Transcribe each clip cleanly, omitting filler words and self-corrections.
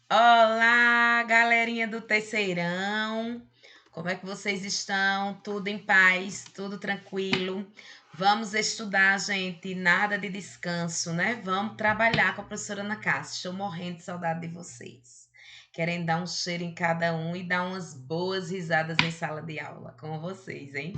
Olá, galerinha do Terceirão. Como é que vocês estão? Tudo em paz? Tudo tranquilo? Vamos estudar, gente. Nada de descanso, né? Vamos trabalhar com a professora Ana Cássia. Estou morrendo de saudade de vocês. Querendo dar um cheiro em cada um e dar umas boas risadas em sala de aula com vocês, hein?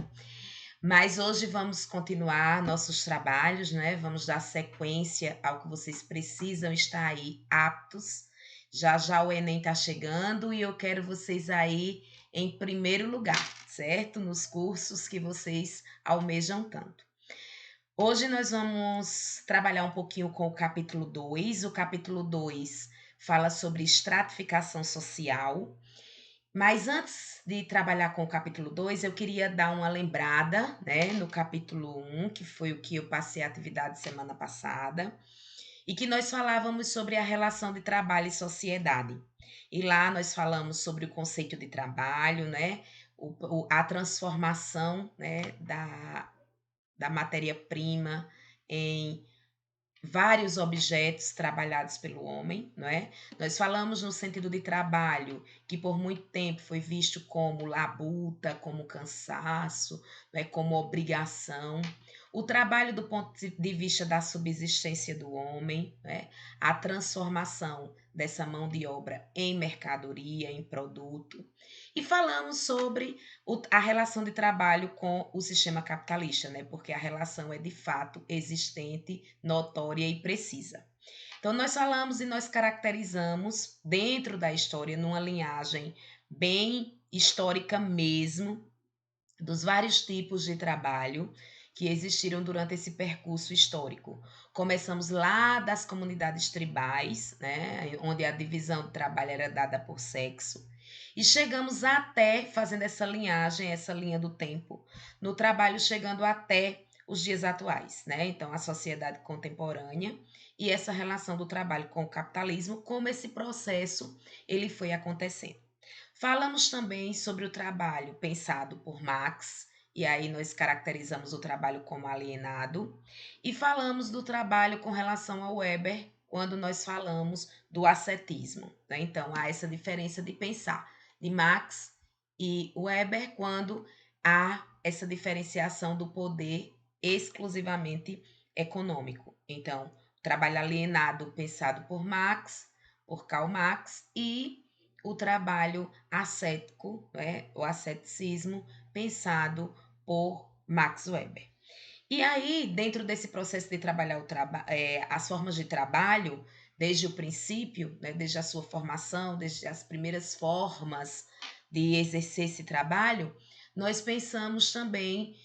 Mas hoje vamos continuar nossos trabalhos, né? Vamos dar sequência ao que vocês precisam estar aí aptos. Já já o Enem está chegando e eu quero vocês aí em primeiro lugar, certo? Nos cursos que vocês almejam tanto. Hoje nós vamos trabalhar um pouquinho com o capítulo 2. O capítulo 2 fala sobre estratificação social. Mas antes de trabalhar com o capítulo 2, eu queria dar uma lembrada, né, no capítulo um, que foi o que eu passei a atividade semana passada, e que nós falávamos sobre a relação de trabalho e sociedade. E lá nós falamos sobre o conceito de trabalho, né, a transformação, né, da matéria-prima em vários objetos trabalhados pelo homem, não é? Nós falamos no sentido de trabalho, que por muito tempo foi visto como labuta, como cansaço, né, como obrigação. O trabalho do ponto de vista da subsistência do homem, né, a transformação dessa mão de obra em mercadoria, em produto. E falamos sobre a relação de trabalho com o sistema capitalista, né? Porque a relação é de fato existente, notória e precisa. Então, nós falamos e nós caracterizamos dentro da história, numa linhagem bem histórica mesmo, dos vários tipos de trabalho que existiram durante esse percurso histórico. Começamos lá das comunidades tribais, né, onde a divisão do trabalho era dada por sexo, e chegamos até, fazendo essa linhagem, essa linha do tempo, no trabalho chegando até os dias atuais, né? Então, a sociedade contemporânea e essa relação do trabalho com o capitalismo, como esse processo ele foi acontecendo. Falamos também sobre o trabalho pensado por Marx, e aí nós caracterizamos o trabalho como alienado, e falamos do trabalho com relação ao Weber, quando nós falamos do ascetismo. Né? Então, há essa diferença de pensar de Marx e Weber, quando há essa diferenciação do poder exclusivamente econômico. Então, trabalho alienado pensado por Marx, por Karl Marx, e o trabalho ascético, né, o asceticismo, pensado por Max Weber. E aí, dentro desse processo de trabalhar as formas de trabalho, desde o princípio, né, desde a sua formação, desde as primeiras formas de exercer esse trabalho, nós pensamos também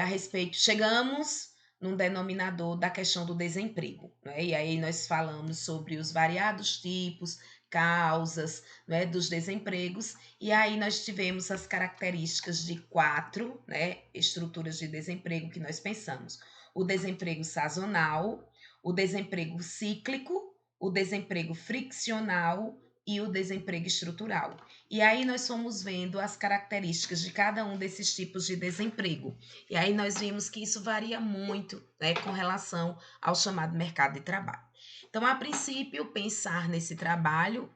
a respeito, chegamos num denominador da questão do desemprego, né? E aí nós falamos sobre os variados tipos, causas, né, dos desempregos, e aí nós tivemos as características de quatro, né, estruturas de desemprego que nós pensamos: o desemprego sazonal, o desemprego cíclico, o desemprego friccional e o desemprego estrutural. E aí nós fomos vendo as características de cada um desses tipos de desemprego. E aí nós vimos que isso varia muito, né, com relação ao chamado mercado de trabalho. Então, a princípio, pensar nesse trabalho,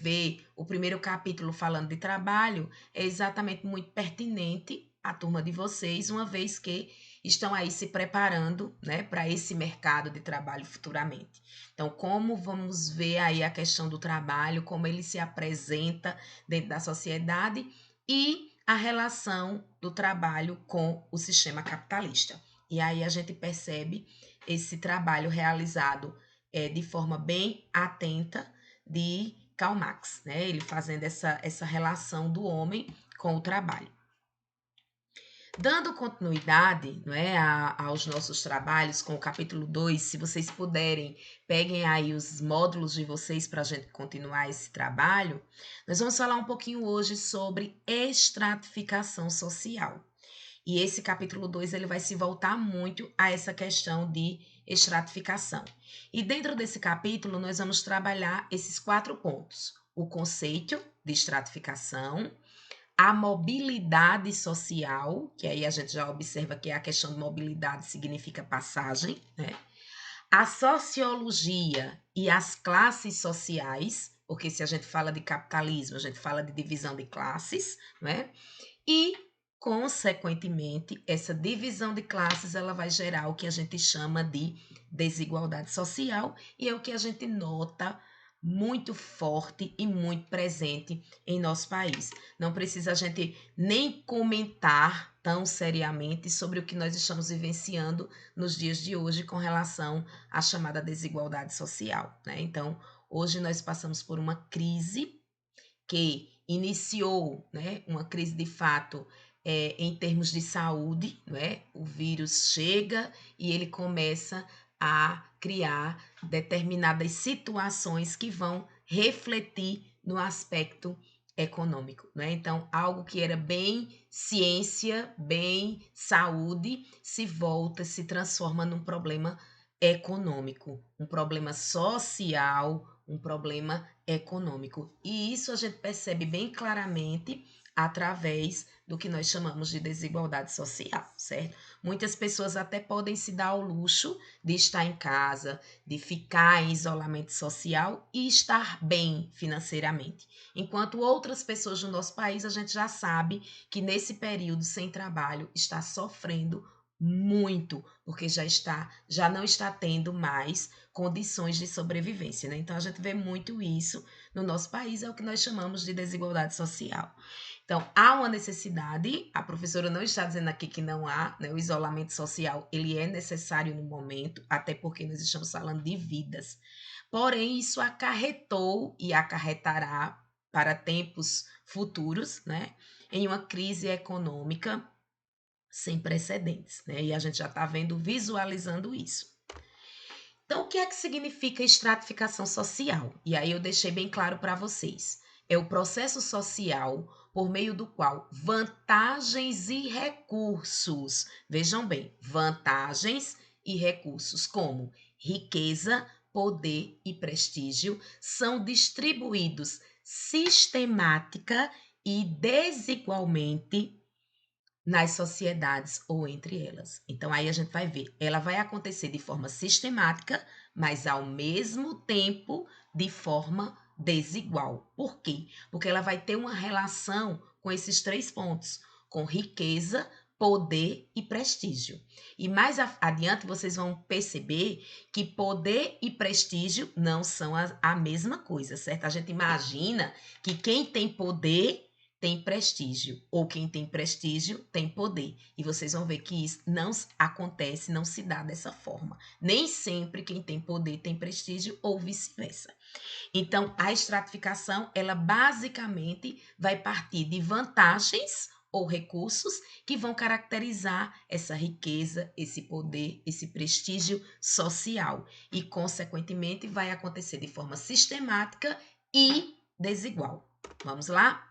ver o primeiro capítulo falando de trabalho, é exatamente muito pertinente à turma de vocês, uma vez que estão aí se preparando, né, para esse mercado de trabalho futuramente. Então, como vamos ver aí a questão do trabalho, como ele se apresenta dentro da sociedade e a relação do trabalho com o sistema capitalista. E aí a gente percebe esse trabalho realizado de forma bem atenta de Karl Marx, né? Ele fazendo essa relação do homem com o trabalho. Dando continuidade, não é, aos nossos trabalhos com o capítulo 2, se vocês puderem, peguem aí os módulos de vocês para a gente continuar esse trabalho, nós vamos falar um pouquinho hoje sobre estratificação social. E esse capítulo 2 ele vai se voltar muito a essa questão de estratificação. E dentro desse capítulo nós vamos trabalhar esses quatro pontos: o conceito de estratificação, a mobilidade social, que aí a gente já observa que a questão de mobilidade significa passagem, né? A sociologia e as classes sociais, porque se a gente fala de capitalismo, a gente fala de divisão de classes, não é? E, consequentemente, essa divisão de classes ela vai gerar o que a gente chama de desigualdade social e é o que a gente nota muito forte e muito presente em nosso país. Não precisa a gente nem comentar tão seriamente sobre o que nós estamos vivenciando nos dias de hoje com relação à chamada desigualdade social, né? Então, hoje nós passamos por uma crise que iniciou, né, uma crise de fato em termos de saúde, né? O vírus chega e ele começa a criar determinadas situações que vão refletir no aspecto econômico, né? Então, algo que era bem ciência, bem saúde, se volta, se transforma num problema econômico, um problema social, um problema econômico. E isso a gente percebe bem claramente através do que nós chamamos de desigualdade social, certo? Muitas pessoas até podem se dar ao luxo de estar em casa, de ficar em isolamento social e estar bem financeiramente. Enquanto outras pessoas do nosso país, a gente já sabe que nesse período sem trabalho está sofrendo muito, porque já não está tendo mais condições de sobrevivência, né? Então a gente vê muito isso no nosso país, é o que nós chamamos de desigualdade social. Então, há uma necessidade, a professora não está dizendo aqui que não há, né? O isolamento social, ele é necessário no momento, até porque nós estamos falando de vidas. Porém, isso acarretou e acarretará para tempos futuros, né? Em uma crise econômica sem precedentes, né? E a gente já está vendo, visualizando isso. Então, o que é que significa estratificação social? E aí eu deixei bem claro para vocês. É o processo social por meio do qual vantagens e recursos, vejam bem, vantagens e recursos como riqueza, poder e prestígio são distribuídos sistemática e desigualmente nas sociedades ou entre elas. Então aí a gente vai ver, ela vai acontecer de forma sistemática, mas ao mesmo tempo de forma desigual. Por quê? Porque ela vai ter uma relação com esses três pontos, com riqueza, poder e prestígio. E mais adiante vocês vão perceber que poder e prestígio não são a mesma coisa, certo? A gente imagina que quem tem poder tem prestígio, ou quem tem prestígio tem poder. E vocês vão ver que isso não acontece, não se dá dessa forma. Nem sempre quem tem poder tem prestígio ou vice-versa. Então, a estratificação, ela basicamente vai partir de vantagens ou recursos que vão caracterizar essa riqueza, esse poder, esse prestígio social. E, consequentemente, vai acontecer de forma sistemática e desigual. Vamos lá?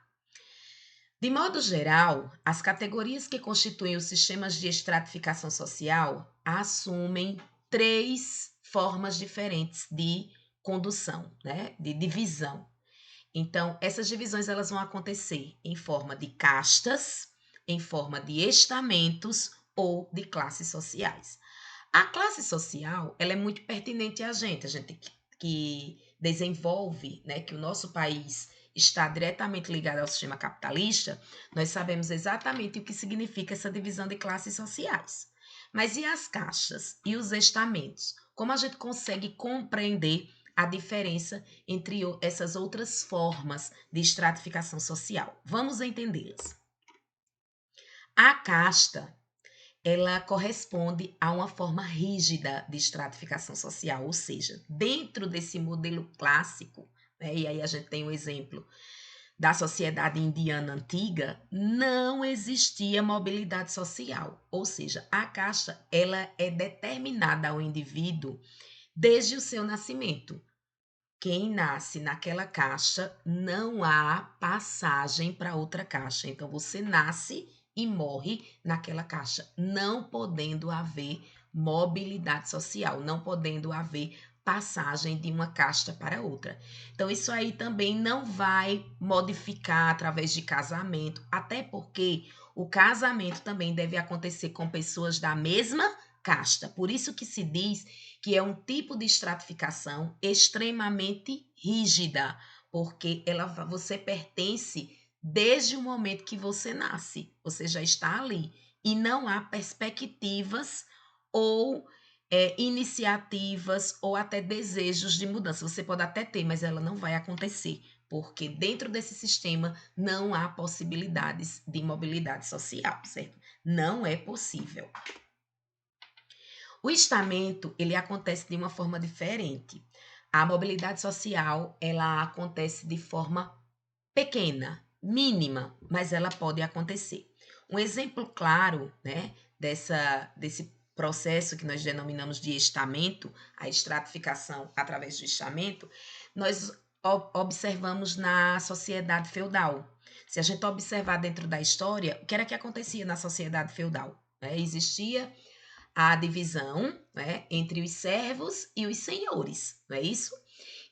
De modo geral, as categorias que constituem os sistemas de estratificação social assumem três formas diferentes de condução, né? De divisão. Então, essas divisões elas vão acontecer em forma de castas, em forma de estamentos ou de classes sociais. A classe social, ela é muito pertinente a gente que desenvolve, né, que o nosso país está diretamente ligado ao sistema capitalista, nós sabemos exatamente o que significa essa divisão de classes sociais. Mas e as caixas e os estamentos? Como a gente consegue compreender a diferença entre essas outras formas de estratificação social? Vamos entendê-las. A casta ela corresponde a uma forma rígida de estratificação social, ou seja, dentro desse modelo clássico, né, e aí a gente tem o exemplo da sociedade indiana antiga, não existia mobilidade social, ou seja, a casta ela é determinada ao indivíduo desde o seu nascimento. Quem nasce naquela caixa não há passagem para outra caixa. Então você nasce e morre naquela caixa, não podendo haver mobilidade social, não podendo haver passagem de uma casta para outra. Então isso aí também não vai modificar através de casamento, até porque o casamento também deve acontecer com pessoas da mesma casta. Por isso que se diz que é um tipo de estratificação extremamente rígida, porque você pertence desde o momento que você nasce. Você já está ali. E não há perspectivas ou iniciativas ou até desejos de mudança. Você pode até ter, mas ela não vai acontecer, porque dentro desse sistema não há possibilidades de mobilidade social, certo? Não é possível. O estamento, ele acontece de uma forma diferente. A mobilidade social, ela acontece de forma pequena, mínima, mas ela pode acontecer. Um exemplo claro, né, desse processo que nós denominamos de estamento, a estratificação através do estamento, nós observamos na sociedade feudal. Se a gente observar dentro da história, o que era que acontecia na sociedade feudal? Né? Existia a divisão, né, entre os servos e os senhores, não é isso?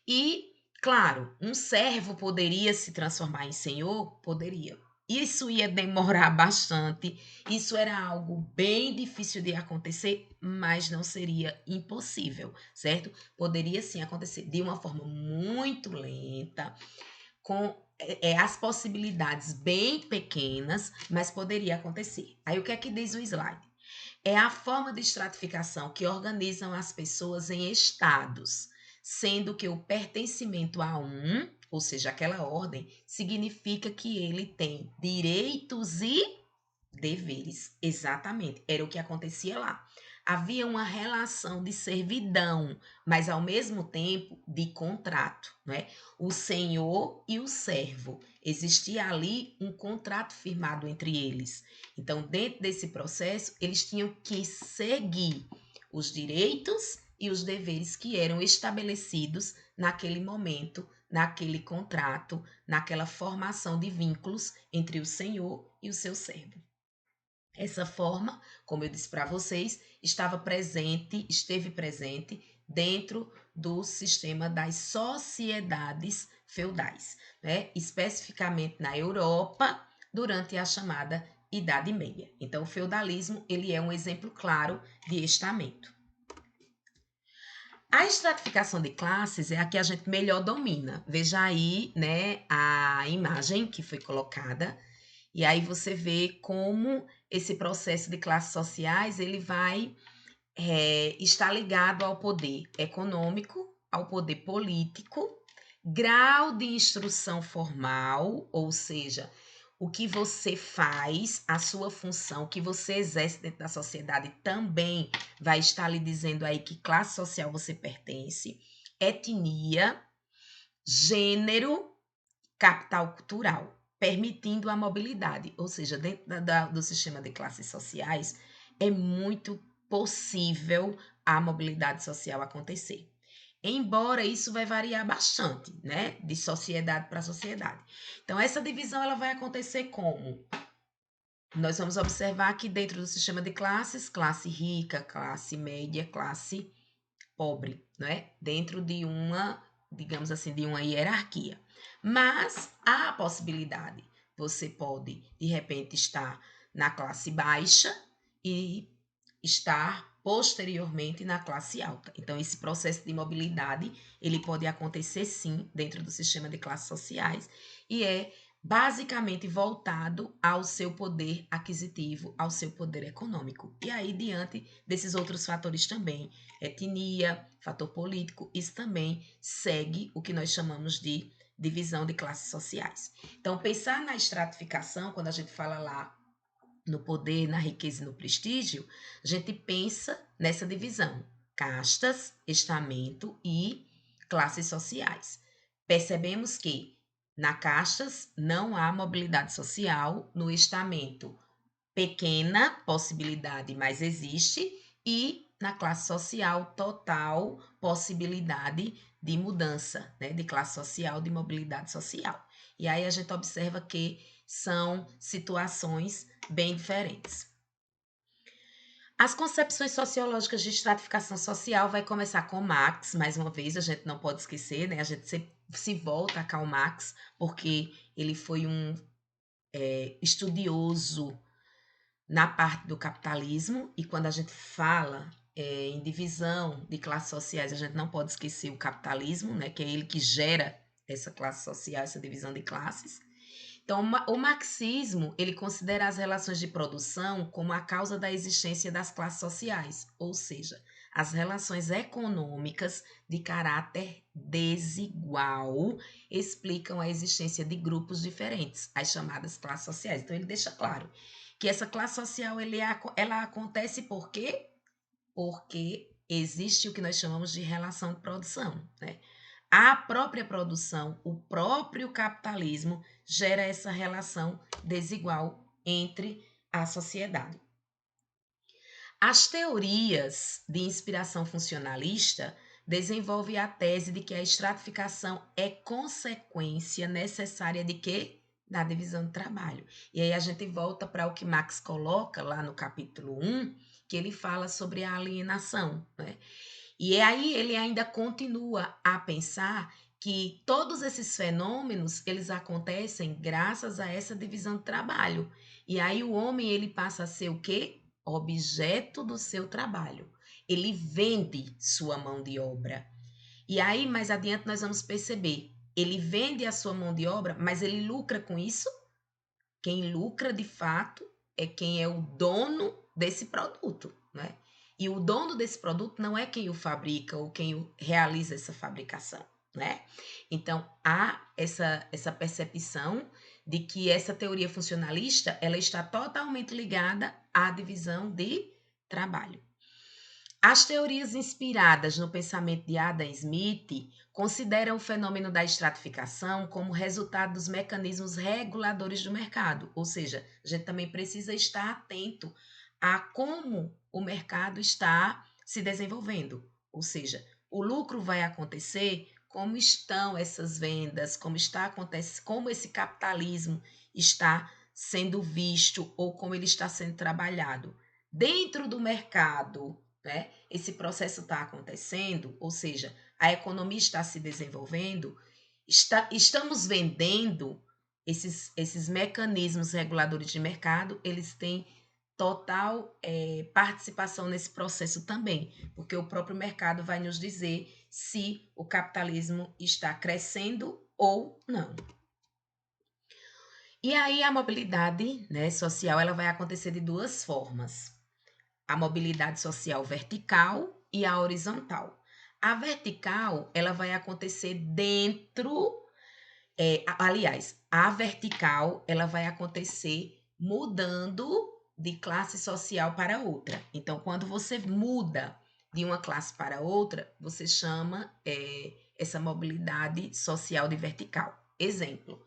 E, claro, um servo poderia se transformar em senhor? Poderia. Isso ia demorar bastante, isso era algo bem difícil de acontecer, mas não seria impossível, certo? Poderia sim acontecer de uma forma muito lenta, com as possibilidades bem pequenas, mas poderia acontecer. Aí o que é que diz o slide? É a forma de estratificação que organizam as pessoas em estados, sendo que o pertencimento a um, ou seja, aquela ordem, significa que ele tem direitos e deveres. Exatamente, era o que acontecia lá. Havia uma relação de servidão, mas ao mesmo tempo de contrato, né? O senhor e o servo. Existia ali um contrato firmado entre eles. Então, dentro desse processo, eles tinham que seguir os direitos e os deveres que eram estabelecidos naquele momento, naquele contrato, naquela formação de vínculos entre o senhor e o seu servo. Essa forma, como eu disse para vocês, esteve presente dentro do sistema das sociedades feudais, né? Especificamente na Europa, durante a chamada Idade Média. Então, o feudalismo, ele é um exemplo claro de estamento. A estratificação de classes é a que a gente melhor domina. Veja aí, né, a imagem que foi colocada. E aí você vê como esse processo de classes sociais ele vai estar ligado ao poder econômico, ao poder político, grau de instrução formal, ou seja, o que você faz, a sua função, o que você exerce dentro da sociedade também vai estar lhe dizendo aí que classe social você pertence, etnia, gênero, capital cultural, permitindo a mobilidade. Ou seja, dentro do sistema de classes sociais, é muito possível a mobilidade social acontecer. Embora isso vai variar bastante, né, de sociedade para sociedade. Então, essa divisão ela vai acontecer como? Nós vamos observar que dentro do sistema de classes, classe rica, classe média, classe pobre, né? Dentro de uma, digamos assim, de uma hierarquia. Mas há a possibilidade. Você pode, de repente, estar na classe baixa e estar posteriormente na classe alta. Então, esse processo de mobilidade, ele pode acontecer sim dentro do sistema de classes sociais e é basicamente voltado ao seu poder aquisitivo, ao seu poder econômico. E aí, diante desses outros fatores também, etnia, fator político, isso também segue o que nós chamamos de divisão de classes sociais. Então, pensar na estratificação, quando a gente fala lá no poder, na riqueza e no prestígio, a gente pensa nessa divisão: castas, estamento e classes sociais. Percebemos que na castas não há mobilidade social, no estamento pequena possibilidade, mas existe, e na classe social total possibilidade de mudança, né, de classe social, de mobilidade social. E aí a gente observa que são situações bem diferentes. As concepções sociológicas de estratificação social vai começar com Marx, mais uma vez, a gente não pode esquecer, né? A gente se volta a Karl Marx, porque ele foi um estudioso na parte do capitalismo, e quando a gente fala em divisão de classes sociais, a gente não pode esquecer o capitalismo, né? Que é ele que gera essa classe social, essa divisão de classes. Então, o marxismo, ele considera as relações de produção como a causa da existência das classes sociais, ou seja, as relações econômicas de caráter desigual explicam a existência de grupos diferentes, as chamadas classes sociais. Então, ele deixa claro que essa classe social ela acontece por quê? Porque existe o que nós chamamos de relação de produção, né? A própria produção, o próprio capitalismo gera essa relação desigual entre a sociedade. As teorias de inspiração funcionalista desenvolvem a tese de que a estratificação é consequência necessária de quê? Da divisão do trabalho. E aí a gente volta para o que Marx coloca lá no capítulo 1, que ele fala sobre a alienação, né? E aí ele ainda continua a pensar que todos esses fenômenos, eles acontecem graças a essa divisão do trabalho. E aí o homem, ele passa a ser o quê? Objeto do seu trabalho. Ele vende sua mão de obra. E aí, mais adiante, nós vamos perceber, ele vende a sua mão de obra, mas ele lucra com isso? Quem lucra de fato é quem é o dono desse produto, né? E o dono desse produto não é quem o fabrica ou quem realiza essa fabricação, né? Então, há essa percepção de que essa teoria funcionalista ela está totalmente ligada à divisão de trabalho. As teorias inspiradas no pensamento de Adam Smith consideram o fenômeno da estratificação como resultado dos mecanismos reguladores do mercado, ou seja, a gente também precisa estar atento a como o mercado está se desenvolvendo, ou seja, o lucro vai acontecer, como estão essas vendas, como está acontecendo, como esse capitalismo está sendo visto ou como ele está sendo trabalhado dentro do mercado, né? Esse processo está acontecendo, ou seja, a economia está se desenvolvendo, estamos vendendo esses mecanismos reguladores de mercado, eles têm total participação nesse processo também, porque o próprio mercado vai nos dizer se o capitalismo está crescendo ou não. E aí a mobilidade, né, social ela vai acontecer de duas formas. A mobilidade social vertical e a horizontal. A vertical, ela vai acontecer dentro, aliás, a vertical, ela vai acontecer mudando de classe social para outra. Então, quando você muda de uma classe para outra, você chama essa mobilidade social de vertical. Exemplo,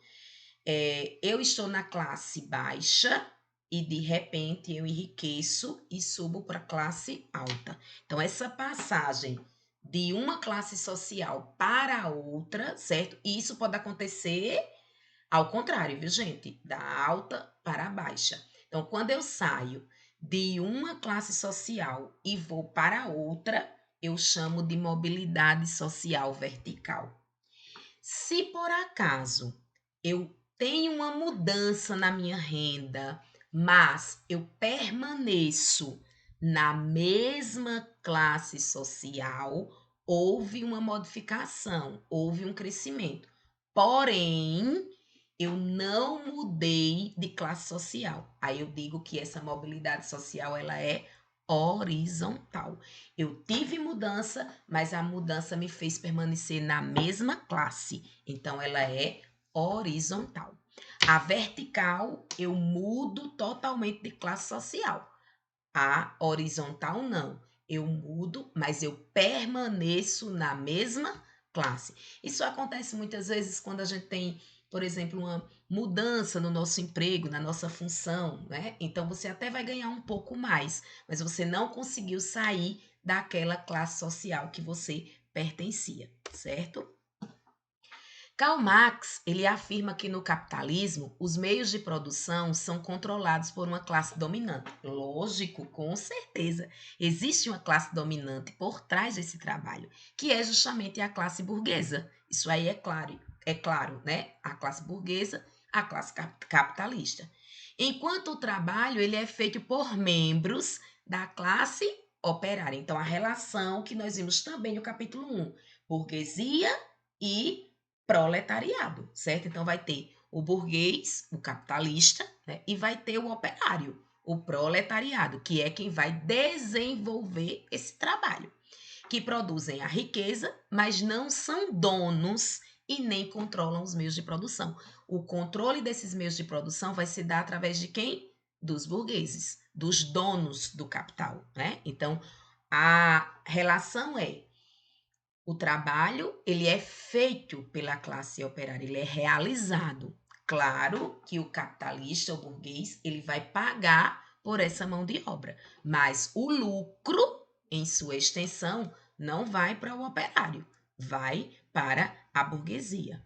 eu estou na classe baixa e de repente eu enriqueço e subo para a classe alta. Então, essa passagem de uma classe social para a outra, certo? E isso pode acontecer ao contrário, viu, gente? Da alta para a baixa. Então, quando eu saio de uma classe social e vou para outra, eu chamo de mobilidade social vertical. Se por acaso eu tenho uma mudança na minha renda, mas eu permaneço na mesma classe social, houve uma modificação, houve um crescimento. Porém, eu não mudei de classe social. Aí eu digo que essa mobilidade social ela é horizontal. Eu tive mudança, mas a mudança me fez permanecer na mesma classe. Então ela é horizontal. A vertical, eu mudo totalmente de classe social. A horizontal, não. Eu mudo, mas eu permaneço na mesma classe. Isso acontece muitas vezes quando a gente tem, por exemplo, uma mudança no nosso emprego, na nossa função, né? Então você até vai ganhar um pouco mais, mas você não conseguiu sair daquela classe social que você pertencia, certo? Karl Marx, ele afirma que no capitalismo, os meios de produção são controlados por uma classe dominante. Lógico, com certeza. Existe uma classe dominante por trás desse trabalho, que é justamente a classe burguesa. Isso aí é claro, né? A classe burguesa, a classe capitalista. Enquanto o trabalho ele é feito por membros da classe operária. Então, a relação que nós vimos também no capítulo 1, burguesia e proletariado, certo? Então vai ter o burguês, o capitalista, né? E vai ter o operário, o proletariado, que é quem vai desenvolver esse trabalho, que produzem a riqueza, mas não são donos e nem controlam os meios de produção. O controle desses meios de produção vai se dar através de quem? Dos burgueses, dos donos do capital, né? Então, a relação é o trabalho, ele é feito pela classe operária, ele é realizado. Claro que o capitalista, o burguês, ele vai pagar por essa mão de obra, mas o lucro, em sua extensão, não vai para o operário, vai para a burguesia.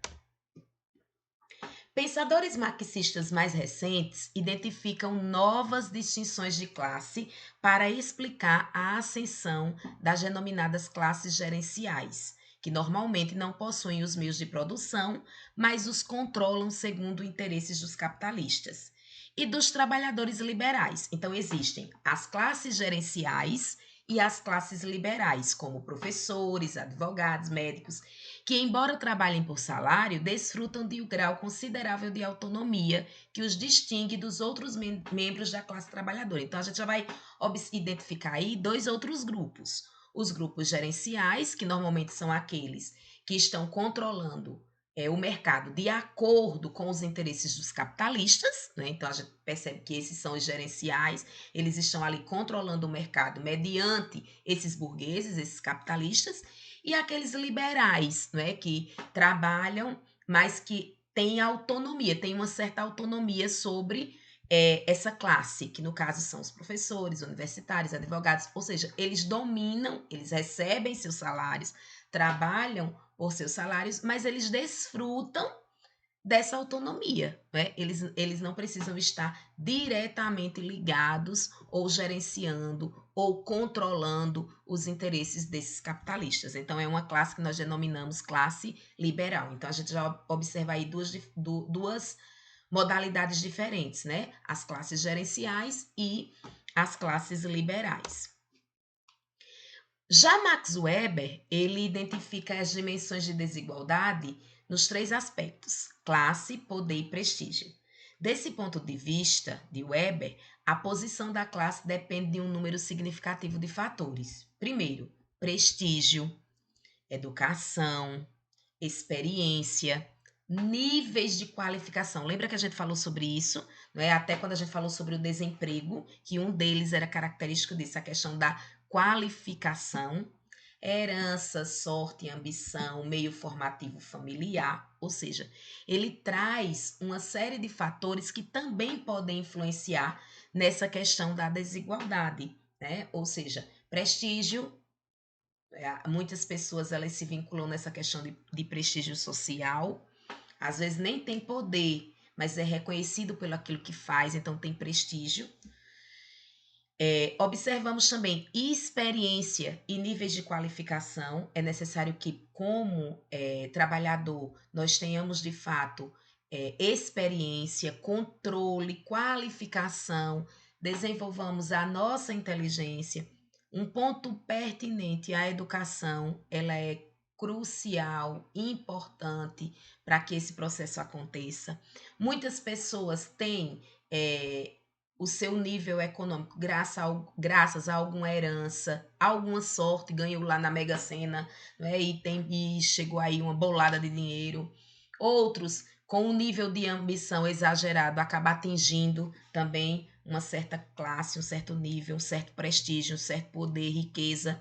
Pensadores marxistas mais recentes identificam novas distinções de classe para explicar a ascensão das denominadas classes gerenciais, que normalmente não possuem os meios de produção, mas os controlam segundo interesses dos capitalistas, e dos trabalhadores liberais. Então, existem as classes gerenciais e as classes liberais, como professores, advogados, médicos, que, embora trabalhem por salário, desfrutam de um grau considerável de autonomia que os distingue dos outros membros da classe trabalhadora. Então, a gente já vai identificar aí dois outros grupos. Os grupos gerenciais, que normalmente são aqueles que estão controlando o mercado de acordo com os interesses dos capitalistas, né? Então, a gente percebe que esses são os gerenciais, eles estão ali controlando o mercado mediante esses burgueses, esses capitalistas, e aqueles liberais, né, que trabalham, mas que têm autonomia, têm uma certa autonomia sobre essa classe, que no caso são os professores, universitários, advogados, ou seja, eles dominam, eles recebem seus salários, trabalham por seus salários, mas eles desfrutam dessa autonomia, né? Eles não precisam estar diretamente ligados ou gerenciando ou controlando os interesses desses capitalistas. Então, é uma classe que nós denominamos classe liberal. Então, a gente já observa aí duas modalidades diferentes, né? As classes gerenciais e as classes liberais. Já Max Weber, ele identifica as dimensões de desigualdade nos três aspectos: classe, poder e prestígio. Desse ponto de vista de Weber, a posição da classe depende de um número significativo de fatores. Primeiro, prestígio, educação, experiência, níveis de qualificação. Lembra que a gente falou sobre isso, não é? Até quando a gente falou sobre o desemprego, que um deles era característico disso, a questão da qualificação, herança, sorte, ambição, meio formativo familiar, ou seja, ele traz uma série de fatores que também podem influenciar nessa questão da desigualdade, né? Ou seja, prestígio, muitas pessoas elas se vinculam nessa questão de prestígio social, às vezes nem tem poder, mas é reconhecido pelo aquilo que faz, então tem prestígio. Observamos também experiência e níveis de qualificação. É necessário que, como trabalhador, nós tenhamos de fato experiência, controle, qualificação, desenvolvamos a nossa inteligência. Um ponto pertinente à educação, ela é crucial, importante para que esse processo aconteça. Muitas pessoas têm o seu nível econômico graças a alguma herança, alguma sorte, ganhou lá na Mega Sena, né, e chegou aí uma bolada de dinheiro. Outros, com um nível de ambição exagerado, acabam atingindo também uma certa classe, um certo nível, um certo prestígio, um certo poder, riqueza.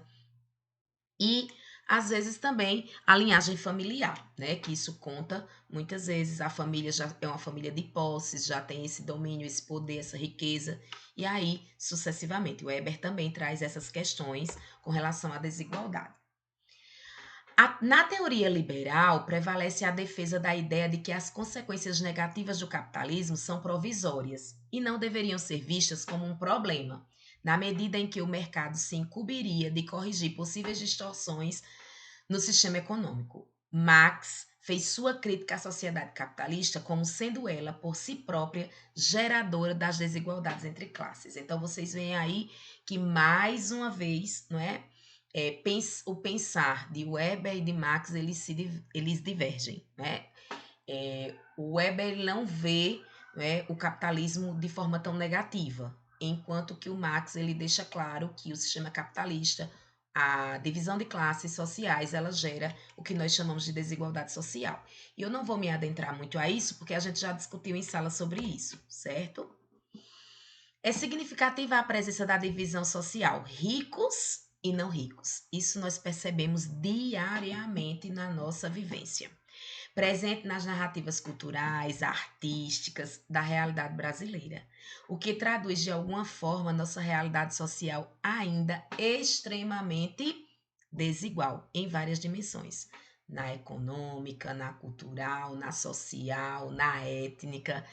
E às vezes também a linhagem familiar, né? Que isso conta muitas vezes. A família já é uma família de posses, já tem esse domínio, esse poder, essa riqueza, e aí sucessivamente. O Weber também traz essas questões com relação à desigualdade. Na teoria liberal, prevalece a defesa da ideia de que as consequências negativas do capitalismo são provisórias e não deveriam ser vistas como um problema, na medida em que o mercado se incumbiria de corrigir possíveis distorções no sistema econômico. Marx fez sua crítica à sociedade capitalista como sendo ela, por si própria, geradora das desigualdades entre classes. Então, vocês veem aí que, mais uma vez, não é? o pensar de Weber e de Marx, eles divergem, né? O Weber ele não vê, né, o capitalismo de forma tão negativa, enquanto que o Marx ele deixa claro que o sistema capitalista, a divisão de classes sociais, ela gera o que nós chamamos de desigualdade social. E eu não vou me adentrar muito a isso, porque a gente já discutiu em sala sobre isso, certo? É significativa a presença da divisão social, ricos e não ricos. Isso nós percebemos diariamente na nossa vivência, presente nas narrativas culturais, artísticas da realidade brasileira, o que traduz de alguma forma nossa realidade social ainda extremamente desigual em várias dimensões. Na econômica, na cultural, na social, na étnica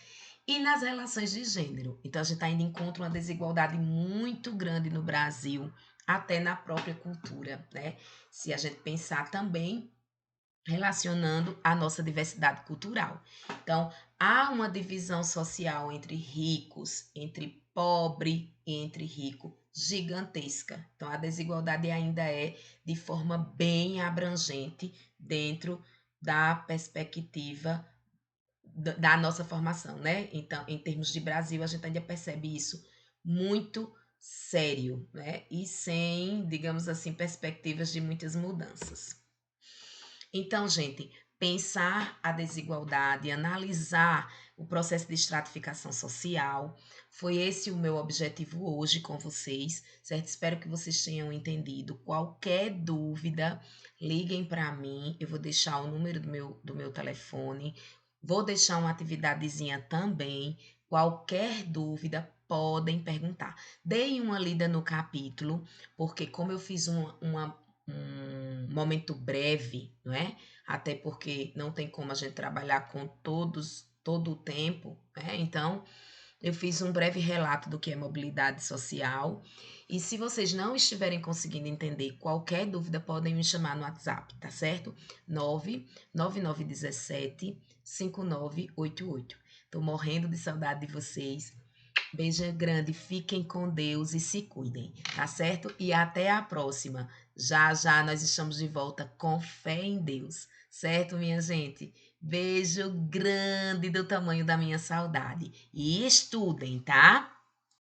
e nas relações de gênero. Então, a gente ainda encontra uma desigualdade muito grande no Brasil, até na própria cultura, né? Se a gente pensar também relacionando a nossa diversidade cultural. Então, há uma divisão social entre ricos, entre pobre e entre rico gigantesca. Então, a desigualdade ainda é de forma bem abrangente dentro da perspectiva da nossa formação, né? Então, em termos de Brasil, a gente ainda percebe isso muito sério, né? E sem, digamos assim, perspectivas de muitas mudanças. Então, gente, pensar a desigualdade, analisar o processo de estratificação social, foi esse o meu objetivo hoje com vocês, certo? Espero que vocês tenham entendido. Qualquer dúvida, liguem para mim, eu vou deixar o número do meu telefone, vou deixar uma atividadezinha também. Qualquer dúvida, podem perguntar. Deem uma lida no capítulo, porque como eu fiz um momento breve, não é? Até porque não tem como a gente trabalhar com todo o tempo, né? Então, eu fiz um breve relato do que é mobilidade social. E se vocês não estiverem conseguindo entender qualquer dúvida, podem me chamar no WhatsApp, tá certo? 99917 5988. Tô morrendo de saudade de vocês. Beijo grande, fiquem com Deus e se cuidem, tá certo? E até a próxima. Já já nós estamos de volta com fé em Deus, certo, minha gente? Beijo grande do tamanho da minha saudade. E estudem, tá?